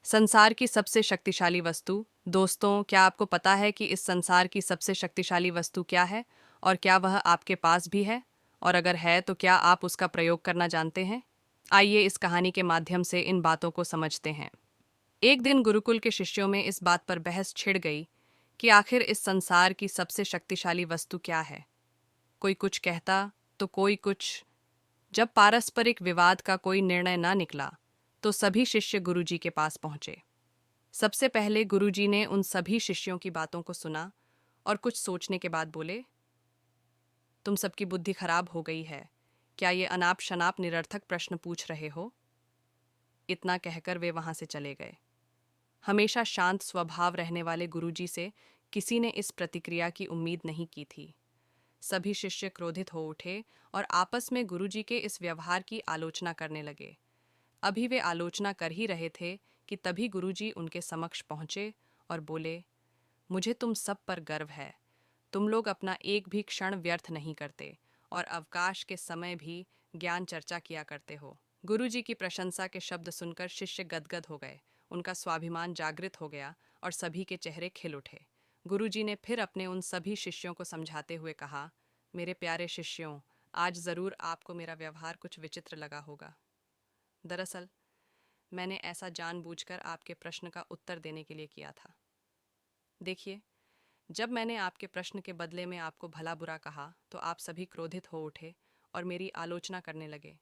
संसार की सबसे शक्तिशाली वस्तु। दोस्तों, क्या आपको पता है कि इस संसार की सबसे शक्तिशाली वस्तु क्या है और क्या वह आपके पास भी है? और अगर है तो क्या आप उसका प्रयोग करना जानते हैं? आइए इस कहानी के माध्यम से इन बातों को समझते हैं। एक दिन गुरुकुल के शिष्यों में इस बात पर बहस छिड़ गई कि आखिर इस संसार की सबसे शक्तिशाली वस्तु क्या है। कोई कुछ कहता तो कोई कुछ। जब पारस्परिक विवाद का कोई निर्णय ना निकला तो सभी शिष्य गुरुजी के पास पहुंचे। सबसे पहले गुरुजी ने उन सभी शिष्यों की बातों को सुना और कुछ सोचने के बाद बोले, तुम सबकी बुद्धि खराब हो गई है। क्या ये अनाप शनाप निरर्थक प्रश्न पूछ रहे हो? इतना कहकर वे वहां से चले गए। हमेशा शांत स्वभाव रहने वाले गुरुजी से किसी ने इस प्रतिक्रिया की उम्मीद नहीं की थी। सभी शिष्य क्रोधित हो उठे और आपस में गुरुजी के इस व्यवहार की आलोचना करने लगे। अभी वे आलोचना कर ही रहे थे कि तभी गुरुजी उनके समक्ष पहुंचे और बोले, मुझे तुम सब पर गर्व है। तुम लोग अपना एक भी क्षण व्यर्थ नहीं करते और अवकाश के समय भी ज्ञान चर्चा किया करते हो। गुरुजी की प्रशंसा के शब्द सुनकर शिष्य गदगद हो गए। उनका स्वाभिमान जागृत हो गया और सभी के चेहरे खिल उठे। गुरुजी ने फिर अपने उन सभी शिष्यों को समझाते हुए कहा, मेरे प्यारे शिष्यों, आज जरूर आपको मेरा व्यवहार कुछ विचित्र लगा होगा। दरअसल मैंने ऐसा जानबूझकर आपके प्रश्न का उत्तर देने के लिए किया था। देखिए, जब मैंने आपके प्रश्न के बदले में आपको भला बुरा कहा तो आप सभी क्रोधित हो उठे और मेरी आलोचना करने लगे।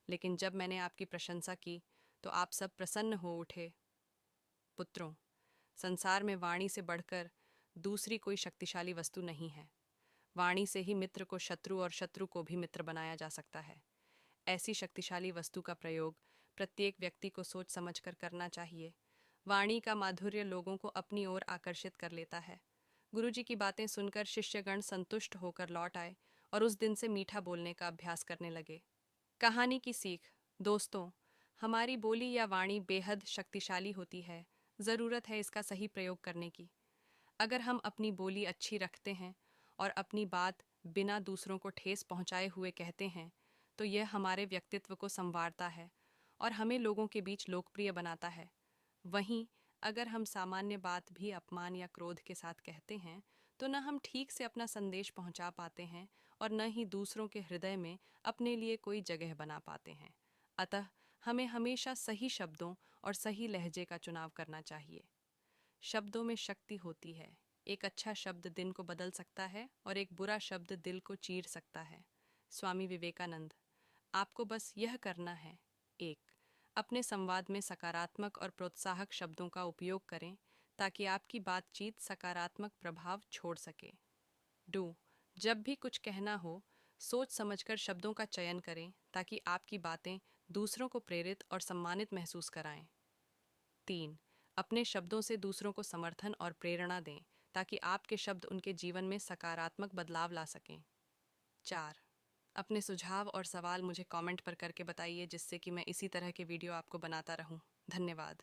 लेकिन जब मैंने आपकी प्रशंसा की तो आप सब प्रसन्न हो उठे। पुत्रों, संसार में वाणी से बढ़कर दूसरी कोई शक्तिशाली वस्तु नहीं है। वाणी से ही मित्र को शत्रु और शत्रु को भी मित्र बनाया जा सकता है। ऐसी शक्तिशाली वस्तु का प्रयोग प्रत्येक व्यक्ति को सोच समझकर करना चाहिए। वाणी का माधुर्य लोगों को अपनी ओर आकर्षित कर लेता है। गुरुजी की बातें सुनकर शिष्यगण संतुष्ट होकर लौट आए और उस दिन से मीठा बोलने का अभ्यास करने लगे। कहानी की सीख। दोस्तों, हमारी बोली या वाणी बेहद शक्तिशाली होती है। ज़रूरत है इसका सही प्रयोग करने की। अगर हम अपनी बोली अच्छी रखते हैं और अपनी बात बिना दूसरों को ठेस पहुंचाए हुए कहते हैं तो यह हमारे व्यक्तित्व को संवारता है और हमें लोगों के बीच लोकप्रिय बनाता है। वहीं अगर हम सामान्य बात भी अपमान या क्रोध के साथ कहते हैं तो न हम ठीक से अपना संदेश पहुंचा पाते हैं और न ही दूसरों के हृदय में अपने लिए कोई जगह बना पाते हैं। अतः हमें हमेशा सही शब्दों और सही लहजे का चुनाव करना चाहिए। शब्दों में शक्ति होती है। एक अच्छा शब्द दिन को बदल सकता है और एक बुरा शब्द दिल को चीर सकता है। स्वामी विवेकानंद। आपको बस यह करना है, एक, अपने संवाद में सकारात्मक और प्रोत्साहक शब्दों का उपयोग करें ताकि आपकी बातचीत सकारात्मक प्रभाव छोड़ सके। डू, जब भी कुछ कहना हो, सोच समझकर शब्दों का चयन करें ताकि आपकी बातें दूसरों को प्रेरित और सम्मानित महसूस कराएं। 3. अपने शब्दों से दूसरों को समर्थन और प्रेरणा दें ताकि आपके शब्द उनके जीवन में सकारात्मक बदलाव ला सकें। 4. अपने सुझाव और सवाल मुझे कमेंट पर करके बताइए जिससे कि मैं इसी तरह के वीडियो आपको बनाता रहूं। धन्यवाद।